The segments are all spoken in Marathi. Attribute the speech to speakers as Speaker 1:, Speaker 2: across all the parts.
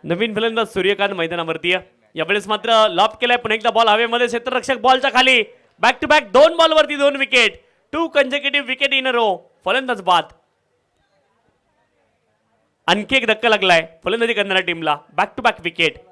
Speaker 1: नवीन फलंदाज सूर्यकांत मैदानावरती आहे. यावेळेस मात्र लॉप केलाय, पुन्हा एकदा बॉल हवेमध्ये, क्षेत्ररक्षक बॉलच्या खाली. बॅक टू बॅक 2 बॉलवरती 2 wicket. 2 consecutive wicket in a row. फलंदाज बाद. आणखी एक धक्का लागलाय फलंदाजी करणाऱ्या टीमला. Back to back wicket.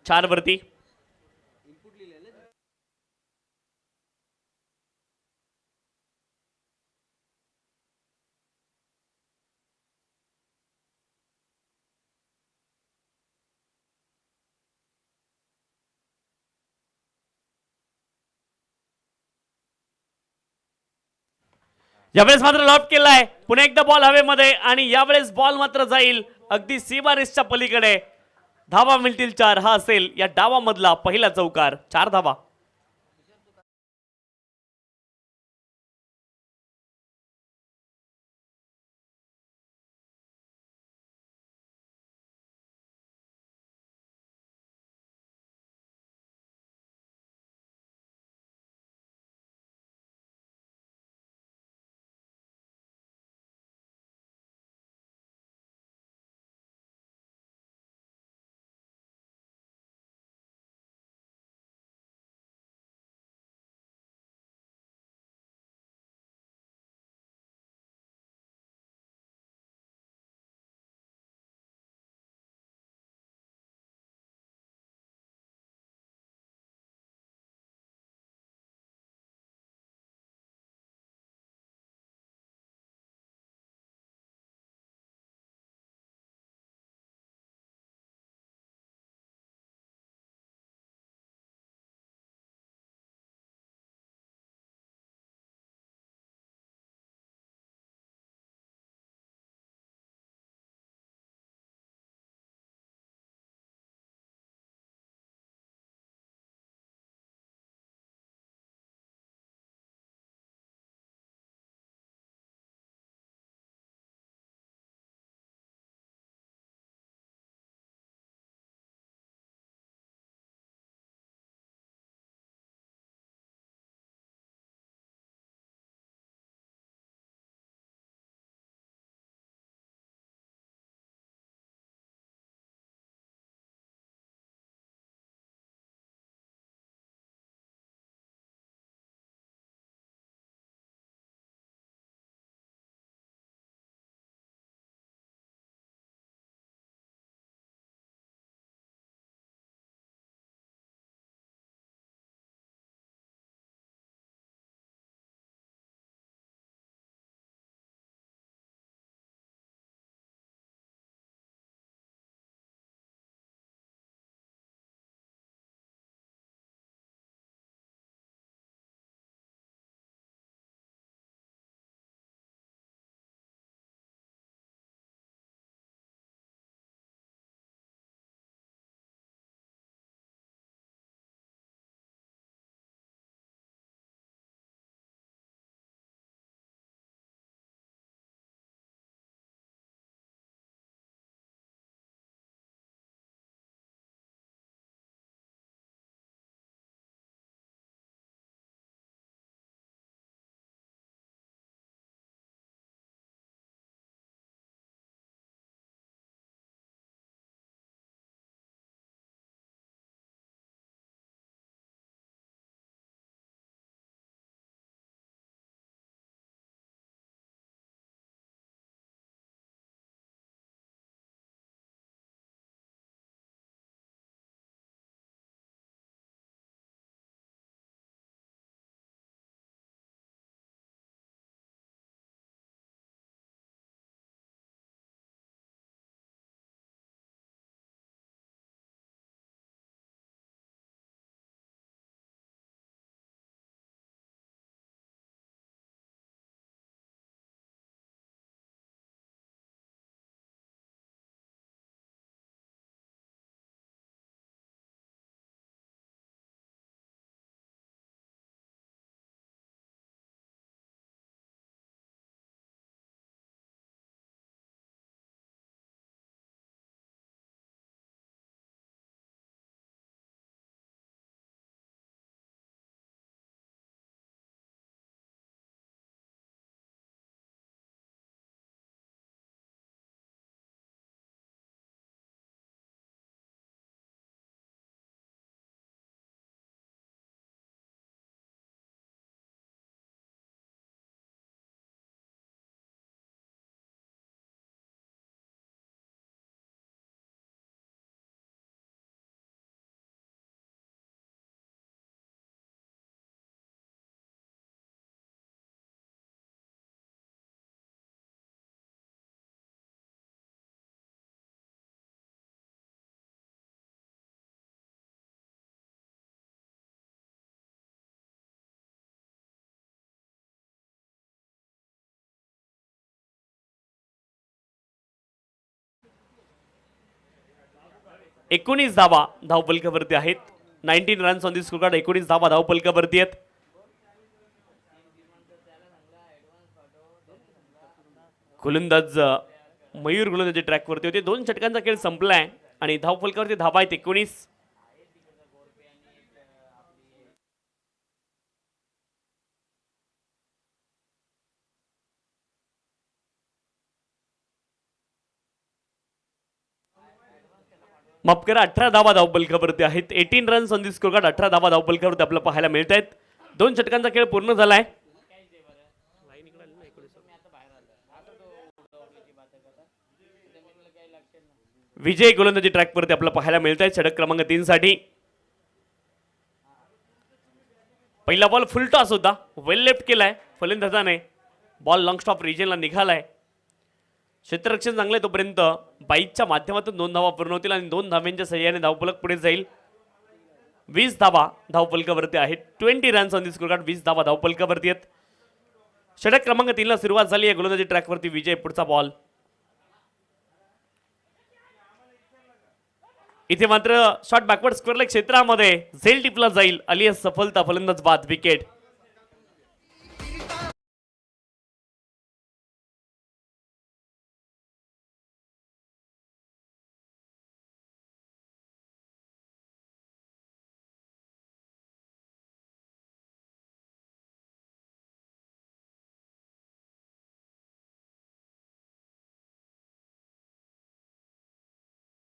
Speaker 1: चार वरती. यावेळेस मात्र लॉप केलाय, पुन्हा एकदा बॉल हवेमध्ये, आणि यावेळेस बॉल मात्र जाईल अगदी सीमारेषच्या पलीकडे. धावा मिळतील 4. हा असेल या डावामधला पहिला चौकार. 4 धावा. 19 धावा धावफलकावरती आहेत. 19 runs on the score card. 19 धावा धावफलकावरती आहेत. गोलंदाज मयूर गोलंदाजी ट्रॅकवरती होते. 2 षटकांचा खेळ संपलाय आणि धावफलकावरती धावा आहेत 19. माफ करा 18 धावा धावफलकावरती आहेत. 18 runs on the score card. 18 धावा धावफलकावरती आपल्याला पाहायला मिळत आहेत. 2 षटकांचा खेळ पूर्ण झालाय. विजय गोलंदाजी ट्रॅकवरती आपल्याला पाहायला मिळत आहे षटक क्रमांक 3 साठी. पहिला बॉल फुल टॉस होता. वेल लेफ्ट केलाय फलंदाजाने. बॉल लॉंग स्टॉप रिजनला निघालाय. क्षेत्ररक्षण चांगलं आहे तोपर्यंत बाईकच्या माध्यमातून 2 धावा पूर्ण होतील आणि 2 धाव्यांच्या सहाय्याने धावफलक पुढे जाईल. 20 धावा धावफलकावरती आहेत. 20 runs on the score card. 20 धावा धावफलकावरती आहेत. षटक क्रमांक 3 ला सुरुवात झाली आहे. गोलंदाजी ट्रॅकवरती विजय. पुढचा बॉल इथे मात्र शॉट बॅकवर्ड स्क्वेअर क्षेत्रामध्ये झेल टिपला जाईल. अलियास सफलता. फलंदाज बाद. विकेट.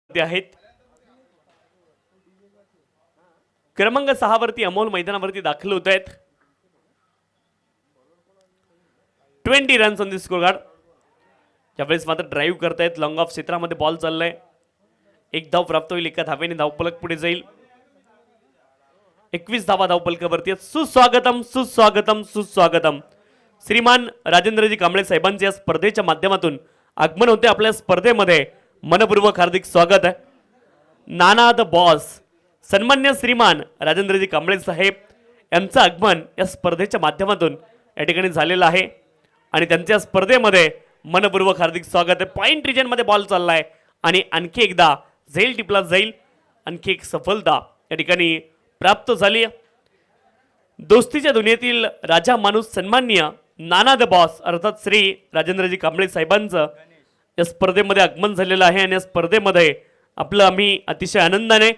Speaker 1: आहेत क्रमांक 6 वरती अमोल मैदानावरती दाखल होत आहेत. 20 runs on the score card. यावेळेस मात्र ड्राईव्ह करतायत. लॉंग ऑफ क्षेत्रामध्ये बॉल चाललाय. 1 धाव प्राप्त होईल. 1 धावेने धावफलक पुढे जाईल. 21 धावा धावफलकावरती आहेत. सुस्वागतम सुस्वागतम सुस्वागतम. श्रीमान राजेंद्रजी कांबळे साहेबांचे या स्पर्धेच्या माध्यमातून आगमन होते आपल्या स्पर्धेमध्ये. मनपूर्वक हार्दिक स्वागत आहे. नाना द बॉस सन्मान्य श्रीमान राजेंद्रजी कांबळे साहेब यांचं आगमन या स्पर्धेच्या माध्यमातून या ठिकाणी झालेलं आहे आणि त्यांच्या स्पर्धेमध्ये मनपूर्वक हार्दिक स्वागत आहे. पॉइंट रिजन मध्ये बॉल चाललाय आणि आणखी एकदा झेल टिपला जाईल. आणखी एक सफलता या ठिकाणी प्राप्त झाली. दोस्तीच्या दुनियेतील राजा माणूस सन्मान्य नाना द बॉस अर्थात श्री राजेंद्रजी कांबळे साहेबांचं या स्पर्धेमध्ये आगमन झालेलं आहे आणि या स्पर्धेमध्ये आपलं आम्ही अतिशय आनंदाने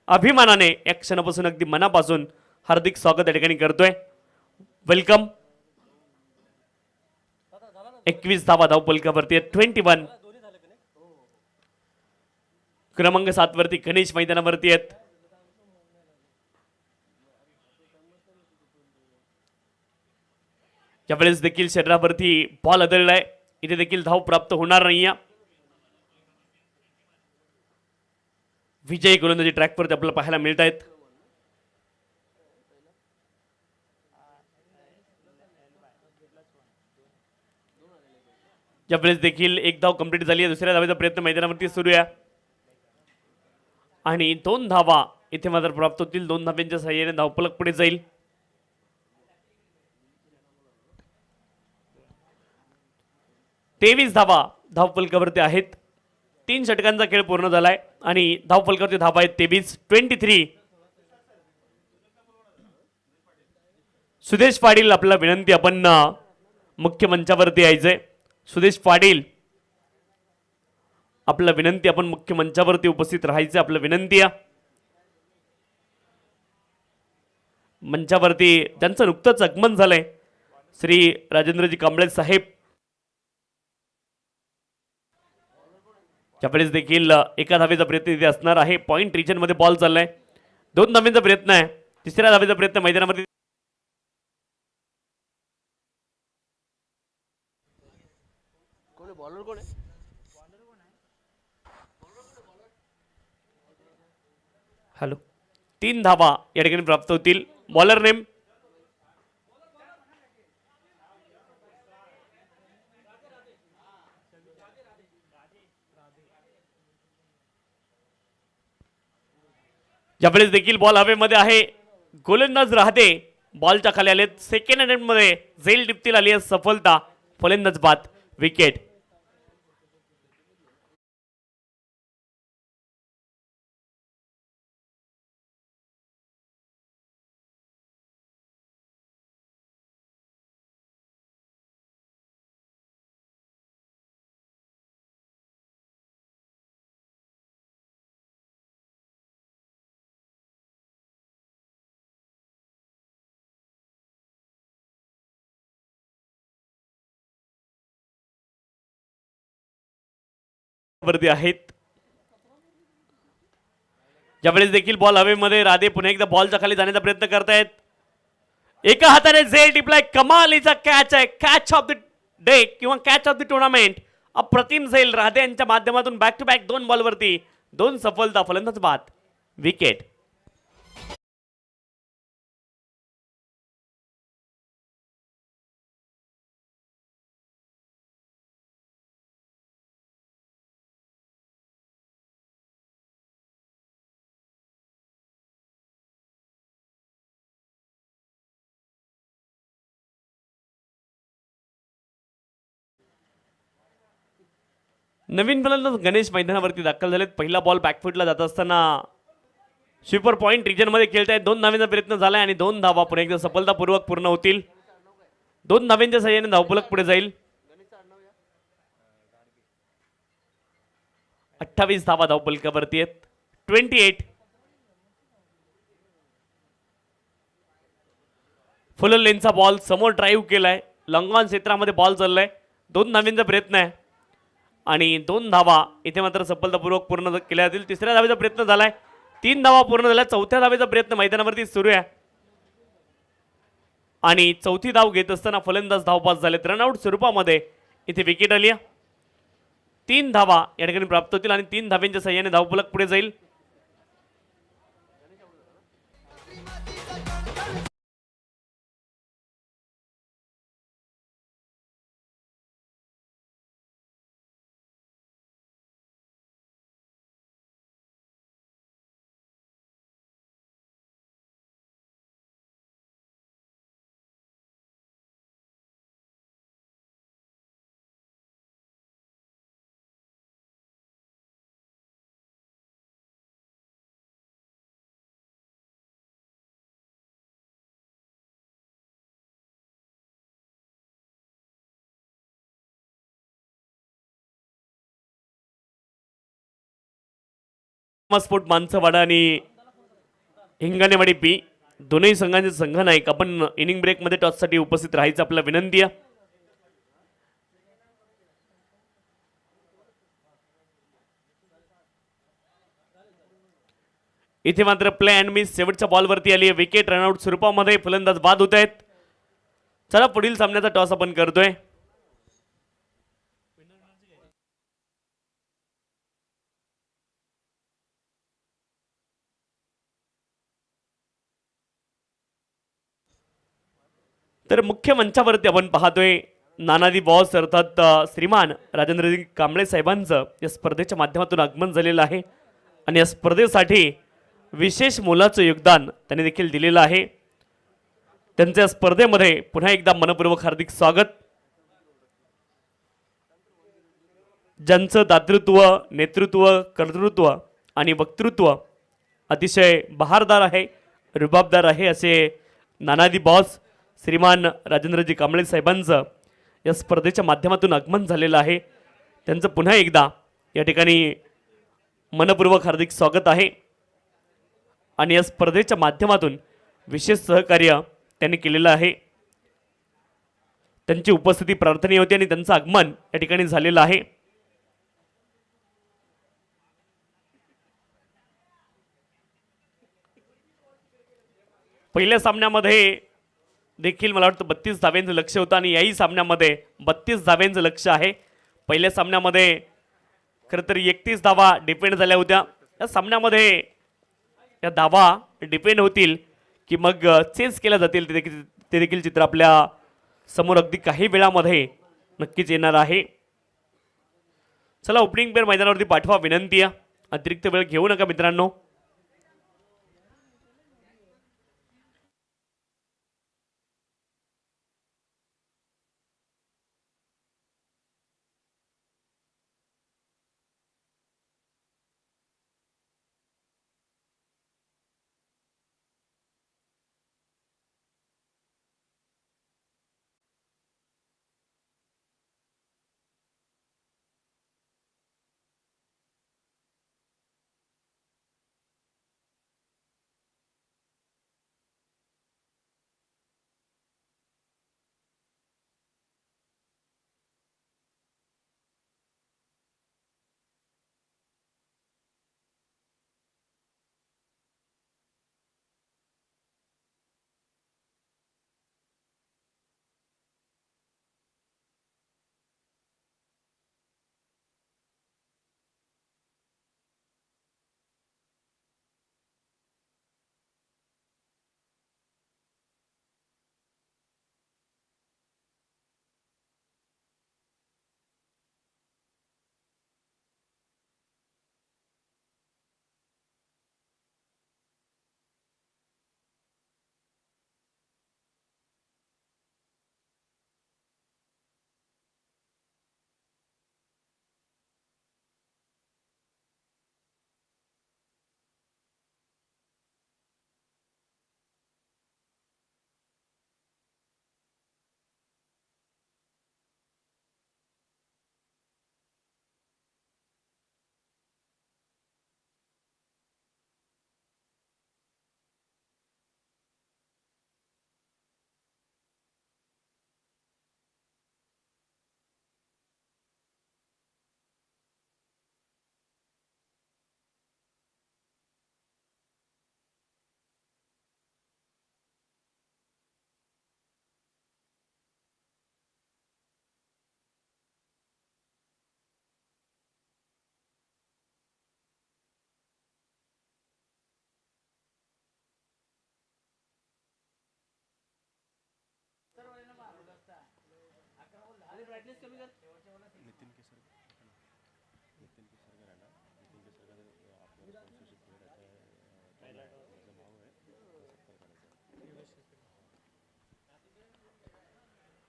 Speaker 1: अभिमानाने या क्षणापासून अगदी मनापासून हार्दिक स्वागत या ठिकाणी करतोय. वेलकम. 21 धावा धावफलकावरती 21. क्रमांक 7 वरती गणेश मैदानावरती आहेत. यावेळेस देखील शरीरावरती बॉल आदळलाय. इथे देखील धाव प्राप्त होणार नाहीये. विजय गोलंदाजी ट्रॅकवरती आपल्याला पाहायला मिळत आहेत. यावेळेस देखील 1 धाव कंप्लीट झाली आहे. दुसऱ्या धावेचा प्रयत्न मैदानावरती सुरू आहे आणि 2 धावा इथे मात्र प्राप्त होतील. 2 धाव्यांच्या सहाय्याने धावफलक पुढे जाईल. तेवीस धावा धावफलकावरती आहेत. 3 षटकांचा खेळ पूर्ण झालाय आणि धावफलकावरती धावा आहेत 23. 23. सुदेश पाटील आपल्याला विनंती आपण मुख्य मंचावरती यायचंय. सुदेश पाटील आपल्याला विनंती आपण मुख्य मंचावरती उपस्थित राहायचं. आपलं विनंती आहे. मंचावरती त्यांचं नुकतंच आगमन झालंय श्री राजेंद्रजी कांबळे साहेब. यावेळेस देखील एका धावेचा प्रयत्न इथे असणार आहे. पॉइंट रिजन मध्ये बॉल चाललाय. 2 धावेचा प्रयत्न आहे. तिसऱ्या धावेचा प्रयत्न मैदानामध्ये हॅलो 3 धावा या ठिकाणी प्राप्त होतील. बॉलर नेम यावेळेस देखील बॉल हवेमध्ये आहे. गोलंदाज राहते बॉलच्या खाली आले. सेकंड अटेम्प्ट मध्ये झेल टिपतील आली आहे सफलता. फलंदाज बाद. विकेट. वरती आहेत. ज्यावेळेस देखील बॉल हवेमध्ये, राधे पुन्हा एकदा बॉलच्या खाली जाण्याचा प्रयत्न करतायत. एका हाताने झेल टिपलाय, कमालीचा कॅच आहे, कॅच ऑफ द डे किंवा कॅच ऑफ द टुर्नामेंट. अप्रतिम झेल राधे यांच्या माध्यमातून बॅक टू बॅक 2 बॉलवरती 2 सफलता, फलंदाज बाद, विकेट. नवीन फलंदाज गणेश मैदानावरती दाखल झालेत. पहिला बॉल बॅकफुटला जात असताना स्वीपर पॉइंट रिजनमध्ये खेळतायत. 2 धावेचा प्रयत्न झालाय आणि 2 धावा पुन्हा एकदा सफलतापूर्वक पूर्ण होतील. 2 धाव्यांच्या सहाय्याने धावफलक पुढे जाईल. 28 धावा धावफलकावरती आहेत. 28. फुल लेनचा बॉल समोर ड्राईव्ह केलाय, लॉंग ऑन क्षेत्रामध्ये बॉल चाललाय. 2 धाव्यांचा प्रयत्न आहे आणि 2 धावा इथे मात्र सफलतापूर्वक पूर्ण केल्या जातील. 3ऱ्या धावेचा प्रयत्न झालाय, 3 धावा पूर्ण झाल्या. 4थ्या धावेचा प्रयत्न मैदानावरती सुरू आहे आणि 4थी धाव घेत असताना फलंदाज धावपास झालेत. रनआउट स्वरूपामध्ये इथे विकेट आली आहे. 3 धावा या ठिकाणी प्राप्त होतील आणि 3 धाव्यांच्या सहाय्याने धावफलक पुढे जाईल. स्पोर्ट मानसवाडा आणि हिंगाणेवाडी बी दोन्ही संघांचे संघ नायक आपण इनिंग ब्रेक मध्ये टॉस साठी उपस्थित राहायचं आपला विनंती आहे. इथे मात्र प्ले अँड मिस शेवटच्या बॉलवरती आली आहे. विकेट. रनआउट स्वरूपामध्ये फलंदाज बाद होत आहेत. चला पुढील सामन्याचा टॉस आपण करतोय. तर मुख्य मंचावरती आपण पाहतोय नानादी बॉस अर्थात श्रीमान राजेंद्रजी कांबळे साहेबांचं या स्पर्धेच्या माध्यमातून आगमन झालेलं आहे आणि या स्पर्धेसाठी विशेष मोलाचं योगदान त्यांनी देखील दिलेलं आहे. त्यांच्या स्पर्धेमध्ये पुन्हा एकदा मनपूर्वक हार्दिक स्वागत. ज्यांचं दातृत्व, नेतृत्व, कर्तृत्व आणि वक्तृत्व अतिशय बहारदार आहे, रुबाबदार आहे, असे नानादी बॉस श्रीमान राजेंद्रजी कांबळे साहेबांचं या स्पर्धेच्या माध्यमातून आगमन झालेलं आहे. त्यांचं पुन्हा एकदा या ठिकाणी मनपूर्वक हार्दिक स्वागत आहे आणि या स्पर्धेच्या माध्यमातून विशेष सहकार्य त्यांनी केलेलं आहे. त्यांची उपस्थिती प्रार्थनीय होती आणि त्यांचं आगमन या ठिकाणी झालेलं आहे. पहिल्या सामन्यामध्ये देखील मला वाटतं 32 धाव्यांचं लक्ष होतं आणि याही सामन्यामध्ये 32 धाव्यांचं लक्ष आहे. पहिल्या सामन्यामध्ये खरं तर 31 धावा डिपेंड झाल्या होत्या. या सामन्यामध्ये या धावा डिपेंड होतील की मग चेस केल्या जातील ते देखील चित्र आपल्या समोर अगदी काही वेळामध्ये नक्कीच येणार आहे. चला ओपनिंग पेअर मैदानावरती पाठवा विनंती आहे. अतिरिक्त वेळ घेऊ नका मित्रांनो.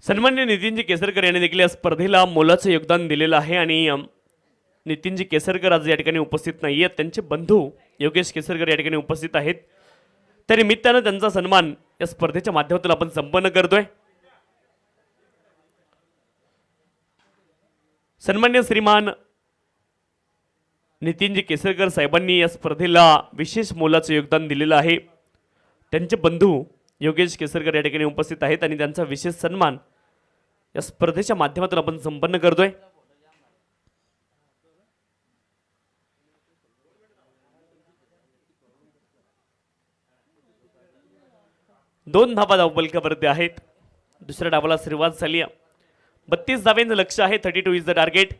Speaker 1: सन्मान्य नितीनजी केसरकर यांनी देखील या स्पर्धेला मोलाचं योगदान दिलेलं आहे आणि नितीनजी केसरकर आज या ठिकाणी उपस्थित नाही आहेत. त्यांचे बंधू योगेश केसरकर या ठिकाणी उपस्थित आहेत. त्या निमित्तानं त्यांचा सन्मान या स्पर्धेच्या माध्यमातून आपण संपन्न करतोय. सन्मान्य श्रीमान नितीनजी केसरकर साहेबांनी या स्पर्धेला विशेष मोलाचं योगदान दिलेलं आहे. त्यांचे बंधू योगेश केसरकर या ठिकाणी उपस्थित आहेत आणि त्यांचा विशेष सन्मान या स्पर्धेच्या माध्यमातून आपण संपन्न करतोय. दोन धावा धावफलकावरती आहेत. दुसऱ्या डावाला सुरुवात झाली. 32 धावांचं लक्ष आहे. 32 इज द टार्गेट.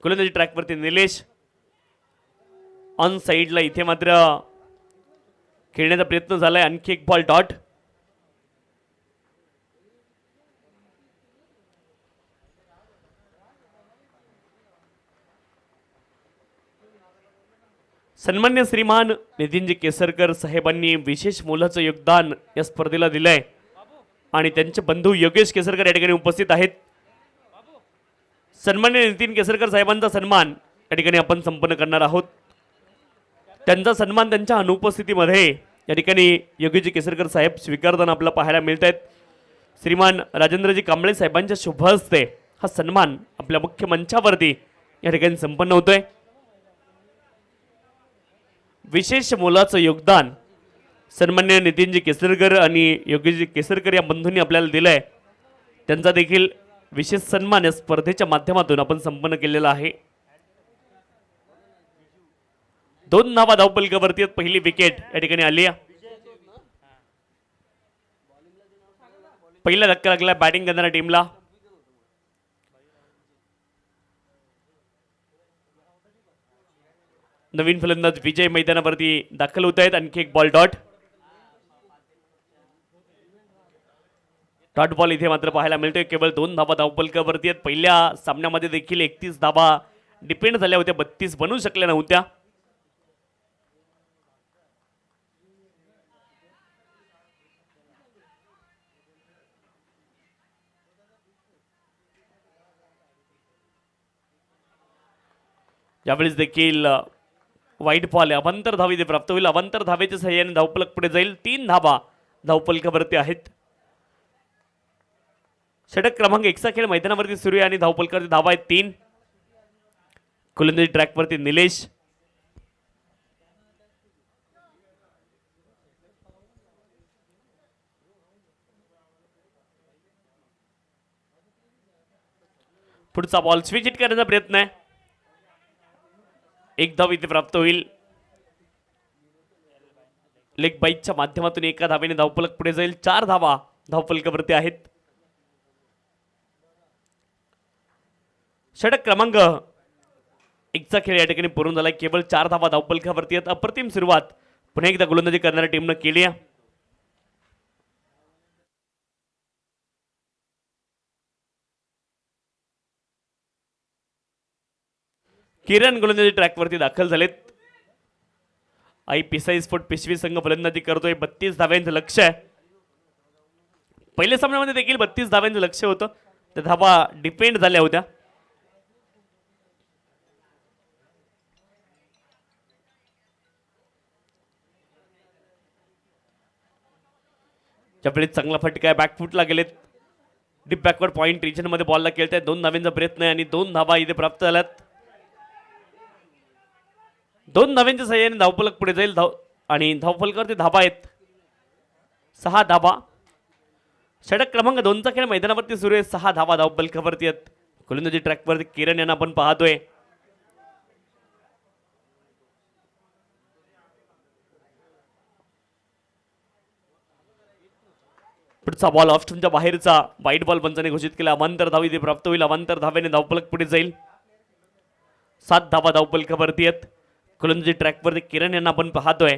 Speaker 1: गोलंदाजी ट्रॅकवरती निलेश ऑन साईडला. इथे मात्र खेळण्याचा प्रयत्न झालाय. आणखी एक बॉल डॉट. सन्मान्य श्रीमान नितीनजी केसरकर साहेबांनी विशेष मोलाचं योगदान या स्पर्धेला दिलंय आणि त्यांचे बंधू योगेश केसरकर या ठिकाणी उपस्थित आहेत. सन्मान्य नितीन केसरकर साहेबांचा सन्मान या ठिकाणी आपण संपन्न करणार आहोत. त्यांचा सन्मान त्यांच्या अनुपस्थितीमध्ये या ठिकाणी योगेशजी केसरकर साहेब स्वीकारताना आपल्याला पाहायला मिळत आहेत. श्रीमान राजेंद्रजी कांबळे साहेबांच्या शुभ हस्ते हा सन्मान आपल्या मुख्य मंचावरती या ठिकाणी संपन्न होतोय. विशेष मोलाचं योगदान सन्मान्य नितीनजी केसरकर आणि योगेशजी केसरकर या बंधूंनी आपल्याला दिलंय. त्यांचा देखील विशेष सन्मान या स्पर्धेच्या माध्यमातून आपण संपन्न केलेला आहे. 2 धावा धावफलकावरती. पहिली विकेट या ठिकाणी आली आहे. पहिला धक्का लागला बॅटिंग करणाऱ्या टीमला. नवीन फलंदाज विजय मैदानावरती दाखल होत आहेत. आणखी एक बॉल डॉट. डॉट बॉल इथे मात्र पाहायला मिळतोय. केवळ 2 धावा धावफलकावरती आहेत. पहिल्या सामन्यामध्ये देखील 31 धावा डिपेंड झाल्या होत्या. 32 बनू शकल्या नव्हत्या. यावेळेस देखील वाईट बॉल अवांतर धाव इथे प्राप्त होईल. अवांतर धावेच्या सहाय्याने धावफलक पुढे जाईल. 3 धावा धावफलकावरती आहेत. षटक क्रमांक 1 चा खेळ मैदानावरती सुरू आहे आणि धावफलकावरती धावा आहेत 3. गोलंदाजी ट्रॅकवरती निलेश. पुढचा बॉल स्विच हिट करण्याचा प्रयत्न आहे. 1 धाव इथे प्राप्त होईल. लेग बाईकच्या माध्यमातून एका धावेने धावफलक पुढे जाईल. 4 धावा धावफलकावरती आहेत. षटक क्रमांक 1 चा खेळ या ठिकाणी पूर्ण झाला. केवळ 4 धावा धावफलकावरती आहेत. अप्रतिम सुरुवात पुन्हा एकदा गोलंदाजी करणाऱ्या टीमनं केली आहे. किरण गोलंदाजी ट्रॅकवरती दाखल झालेत. आई पिसाई स्फोट पिशवी संघ फलंदाजी करतोय. 32 धाव्यांचं लक्ष आहे. पहिल्या सामन्यामध्ये देखील 32 धाव्यांचं लक्ष होतं. त्या धावा डिपेंड झाल्या होत्या. त्यावेळी चांगला फटका आहे. बॅकफुटला गेलेत. डीप बॅकवर्ड पॉइंट रिजन मध्ये बॉलला खेळतायत. 2 धाव्यांचा प्रयत्न आहे आणि 2 धावा इथे प्राप्त झाल्यात. 2 धाव्यांच्या सहाय्याने धावफलक पुढे जाईल. आणि धावफलकावरती धावा आहेत 6 धावा. षटक क्रमांक 2 चा खेळ मैदानावरती सुरू आहे. 6 धावा धावफलकावरती आहेत. गोलंदाजी ट्रॅकवरती किरण यांना आपण पाहतोय. पुढचा बॉल ऑफ स्टंपच्या बाहेरचा वाईट बॉल पंचाने घोषित केला. अवांतर धाव इथे प्राप्त होईल. अवांतर धावेने धावफलक पुढे जाईल. 7 धावा धावफलकावरती आहेत. गोलंदाजी ट्रॅकवरती किरण यांना आपण पाहतोय.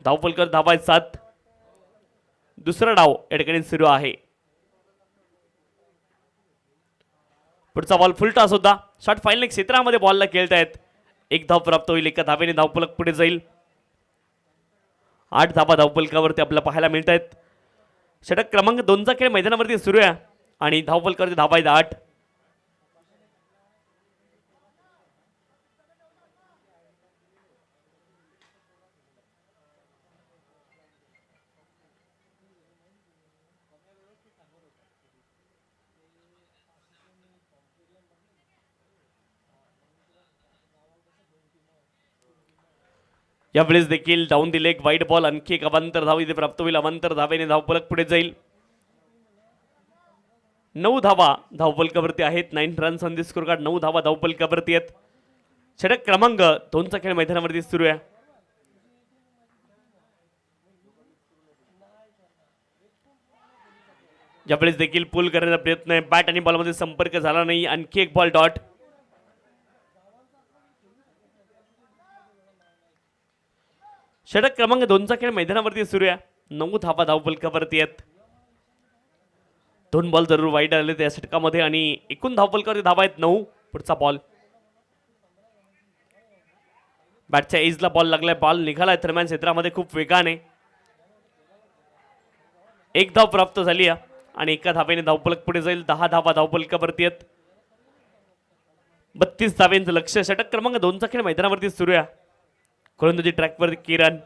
Speaker 1: धावफलकावर धावा आहेत 7. दुसरा डाव या ठिकाणी सुरू आहे. पुढचा बॉल फुल टॉस होता. शॉट फाईनल क्षेत्रामध्ये बॉलला खेळतायत. एक धाव प्राप्त होईल. एका धावेने धावफलक पुढे जाईल. 8 धावा धावफलकावरती आपल्याला पाहायला मिळत आहेत. षटक क्रमांक 2चा खेळ मैदानावरती सुरू आहे आणि धावफलकावरती धावा आहेत 8. यावेळेस देखील डाऊन दिले एक वाईट बॉल. आणखी एक अवांतर धाव इथे प्राप्त होईल. अवांतर धावेने धावफलक पुढे जाईल. 9 धावा धावफलकावरती आहेत. 9 runs on the score card. 9 धावा धावफलकावरती आहेत. षटक क्रमांक 2चा खेळ मैदानावरती सुरू आहे. यावेळेस देखील पुल करण्याचा प्रयत्न आहे. बॅट आणि बॉलमध्ये संपर्क झाला नाही. आणखी एक बॉल डॉट. षटक क्रमांक 2चा खेळ मैदानावरती सुरू आहे. 9 धावा धावफलकावरती आहेत. 2 बॉल जरूर वाईट आले त्या षटकामध्ये आणि एकूण धावफलकावरती धावा आहेत 9. पुढचा बॉल बॅटच्या एजला बॉल लागलाय. बॉल निघालाय दरम्यान क्षेत्रामध्ये खूप वेगाने. एक धाव प्राप्त झाली आहे आणि एका धावेने धावफलक पुढे जाईल. 10 धावा धावफलकावरती आहेत. 32 धावेंचं लक्ष. षटक क्रमांक 2चा खेळ मैदानावरती सुरू आहे. गोलंदाजी ट्रॅकवर किरण.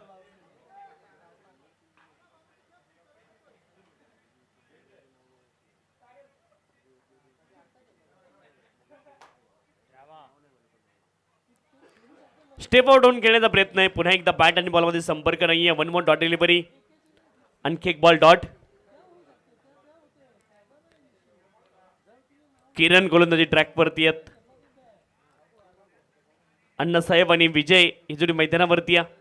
Speaker 1: स्टेप आउट होऊन खेळण्याचा प्रयत्न आहे. पुन्हा एकदा बॅट आणि बॉलमध्ये संपर्क नाहीये. 1 डॉट डिलिव्हरी. आणखी एक बॉल डॉट. किरण गोलंदाजी ट्रॅकवरती आहेत. अण्णासाहेब आणि विजय ही जोडी मैदानावरती आहे.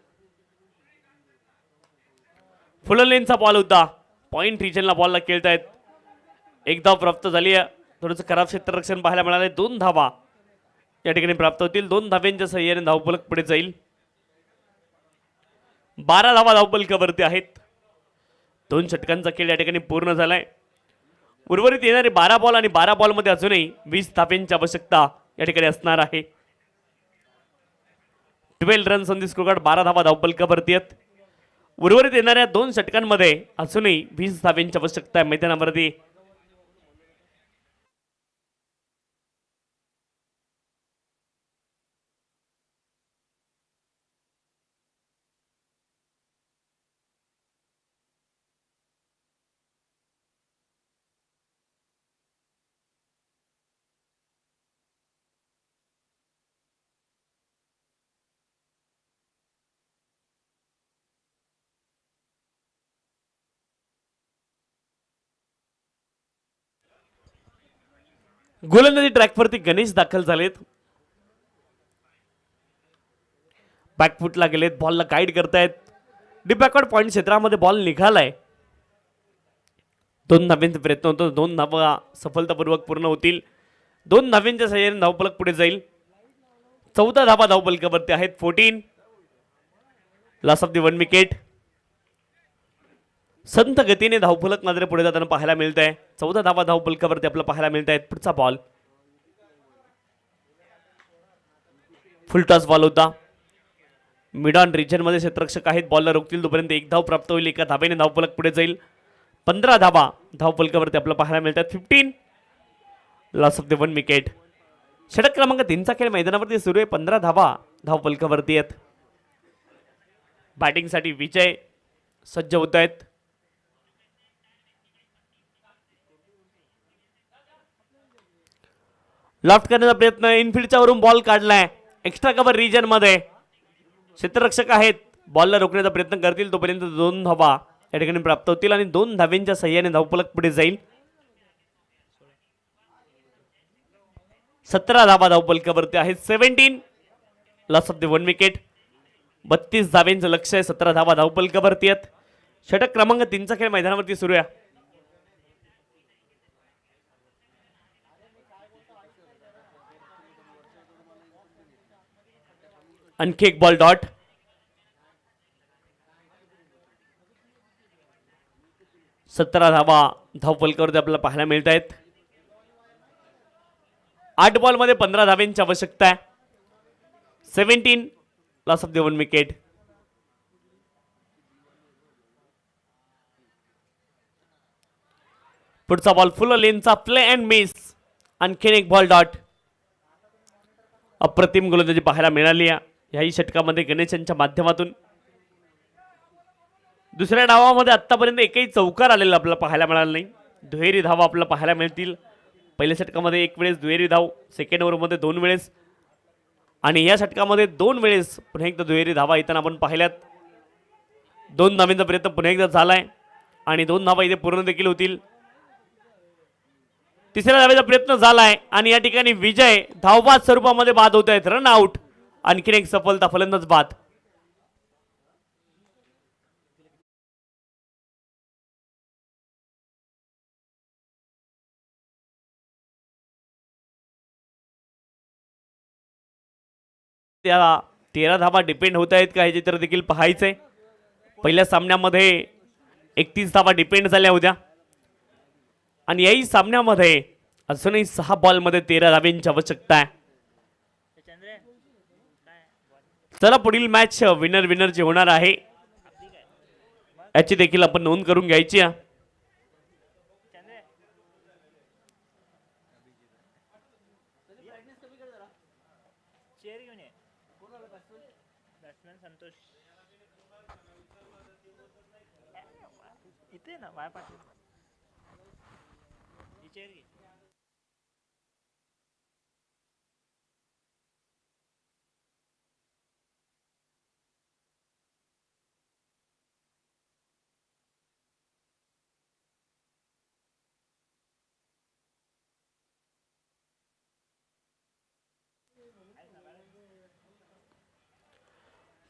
Speaker 1: फुल लेनचा बॉल होता. पॉइंट रिजनला बॉलला खेळतायत. एक धाव प्राप्त झाली आहे. थोडंसं खराब क्षेत्ररक्षण पाहायला मिळाले. 2 धावा या ठिकाणी प्राप्त होतील. 2 धाव्यांच्या सहाय्याने धावफलक पुढे जाईल. 12 धावा धावफलकावरती आहेत. 2 षटकांचा खेळ या ठिकाणी पूर्ण झालाय. उर्वरित येणारे 12 बॉल आणि 12 बॉलमध्ये अजूनही 20 धाव्यांची आवश्यकता या ठिकाणी असणार आहे. 12 runs on the score card. 12 धावा धावफलकावरती आहेत. उर्वरित येणाऱ्या 2 षटकांमध्ये अजूनही 20 धाव्यांची आवश्यकता आहे मैदानावरती. गोलंदाजी ट्रॅकवरती गणेश दाखल झालेत. बॅकफुटला गेलेत. बॉलला गाईड करतायत. डीप बॅकवर्ड पॉइंट क्षेत्रामध्ये बॉल निघालाय. 2 धाव्यांचा प्रयत्न होतो. 2 धावा सफलतापूर्वक पूर्ण होतील. 2 धाव्यांच्या सहाय्याने धावफलक पुढे जाईल. 14 धावा धावफलकावरती आहेत. 14. Loss of the 1 wicket. संत गतीने धावफलक मात्र पुढे जाताना पाहायला मिळत आहे. 14 धावा धावफलकावरती आपल्याला पाहायला मिळत आहेत. पुढचा बॉल फुल टॉस बॉल होता. मिड ऑन रिजन मध्ये क्षेत्ररक्षक आहेत. बॉलला रोखतील तोपर्यंत 1 धाव प्राप्त होईल. एका धावेने धावफलक पुढे जाईल. 15 धावा धावफलकावरती आपल्याला पाहायला मिळतात. 15. Loss of the 1 wicket. षटक क्रमांक 3चा खेळ मैदानावरती सुरू आहे. 15 धावा धावफलकावरती आहेत. बॅटिंगसाठी विजय सज्ज होत आहेत. लॉफ्ट करण्याचा प्रयत्न. इनफिल्डच्या वरून बॉल काढलाय. एक्स्ट्रा कव्हर रिजन मध्ये क्षेत्ररक्षक आहेत. बॉलला रोखण्याचा प्रयत्न करतील तोपर्यंत 2 धावा या ठिकाणी प्राप्त होतील आणि 2 धाव्यांच्या सहाय्याने धावफलक पुढे जाईल. 17 धावा धावफलकावरती आहेत. 17. Loss of the 1 wicket. 32 धाव्यांचं लक्ष आहे. 17 धावा धावफलकावरती आहेत. षटक क्रमांक 3चा खेळ मैदानावरती सुरू आहे. आणखी एक बॉल डॉट. सतरा धावा धावफलकावरती आपल्याला पाहायला मिळत आहेत. 8 बॉलमध्ये 15 धावांची आवश्यकता आहे. 17 लॉस ऑफ द 1 विकेट. पुढचा बॉल फुल लेनचा प्ले अँड मिस. आणखीन एक बॉल डॉट. अप्रतिम गोलंदाजी पाहायला मिळाली याही षटकामध्ये गणेश यांच्या माध्यमातून. दुसऱ्या डावामध्ये आतापर्यंत एकही चौकार आलेला आपल्याला पाहायला मिळाला नाही. दुहेरी धावा आपल्याला पाहायला मिळतील. पहिल्या षटकामध्ये एक वेळेस दुहेरी धाव, सेकंड ओव्हरमध्ये 2 वेळेस, आणि या षटकामध्ये 2 वेळेस पुन्हा एकदा दुहेरी धावा येताना आपण पाहिल्यात. 2 धावांचा प्रयत्न पुन्हा एकदा झालाय आणि 2 धावा इथे पूर्ण देखील होतील. तिसऱ्या धावेचा प्रयत्न झालाय आणि या ठिकाणी विजय धावबाद स्वरूपामध्ये बाद होत आहेत. Run out. आणखीन एक सफलता, फलंदाज बाद. त्या 13 धावा डिपेंड होत आहेत का हे चित्र देखील पाहायचंय. पहिल्या सामन्यामध्ये 31 धावा डिपेंड झाल्या होत्या आणि याही सामन्यामध्ये अजूनही 6 बॉलमध्ये 13 धावांची आवश्यकता आहे. चला पुढील मॅच विनर विनरची होणार आहे याची देखील आपण नोंद करून घ्यायची आहे.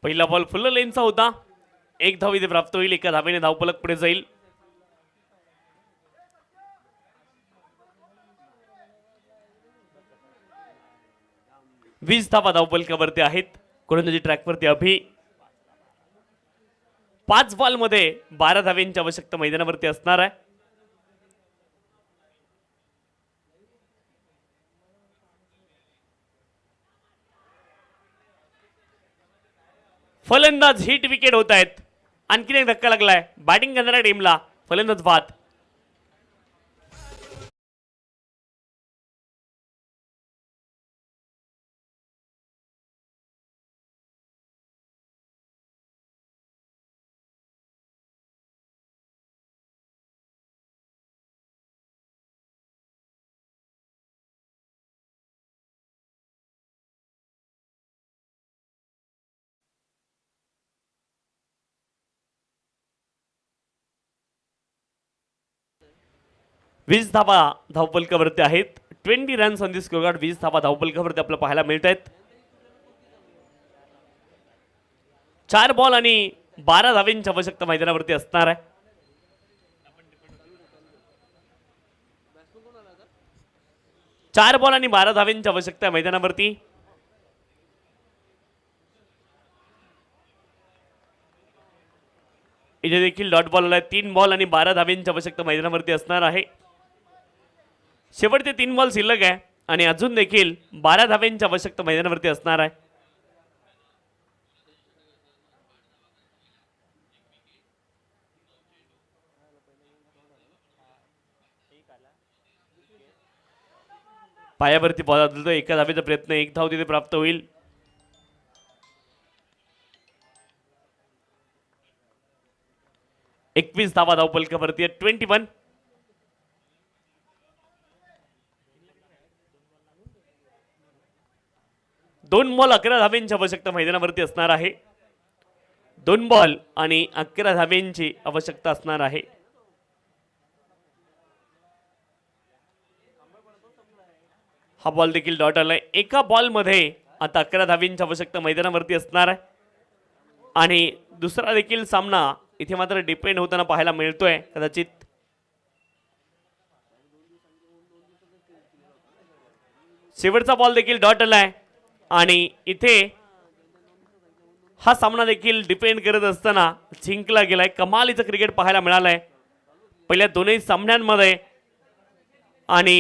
Speaker 1: पहिला बॉल फुल लेनचा होता. 1 धाव इथे प्राप्त होईल. 1 धावेने धावफलक पुढे जाईल. वीस धावा धावफलकावरती आहेत. गोलंदाजी ट्रॅकवरती अभि. 5 बॉलमध्ये 12 धावांची आवश्यकता मैदानावरती असणार आहे. फलंदाज हिट विकेट होत आहेत. आणखीन एक धक्का लागलाय बॅटिंग करणाऱ्या टीमला. फलंदाज बाद. वीस धावा धावफलकावरती आहेत. 20 रन्स ऑन दी स्कोरकार्ड. 20 धावा धावफलकावरती आपल्याला पाहायला मिळत आहेत. 4 बॉल आणि 12 धावांची आवश्यकता मैदानावरती असणार आहे. चार बॉल आणि 12 धावांची आवश्यकता मैदानावरती. इथे देखील डॉट बॉल आलाय. 3 बॉल आणि 12 धावांची आवश्यकता मैदानावरती असणार आहे. शेवटचे 3 बॉल शिल्लक आहे आणि अजून देखील 12 धावांची आवश्यकता मैदानावरती असणार आहे. पायावरती बॉल आदळतो. एका धावेचा प्रयत्न. 1 धाव तिथे प्राप्त होईल. एकवीस धावा धावफलकावरती. 21. दोन बॉल 11 धावांची आवश्यकता मैदानावरती असणार आहे. 2 बॉल आणि 11 धावांची आवश्यकता असणार आहे. हा बॉल देखील डॉट आलाय. एका बॉल मध्ये आता 11 धावांची आवश्यकता मैदानावरती असणार आहे आणि दुसरा देखील सामना इथे मात्र डिपेंड होताना पाहायला मिळतोय. कदाचित शेवटचा बॉल देखील डॉट आलाय आणि इथे हा सामना देखील डिपेंड करत असताना जिंकला गेलाय. कमालीचं क्रिकेट पाहायला मिळालंय पहिल्या दोन्ही सामन्यांमध्ये आणि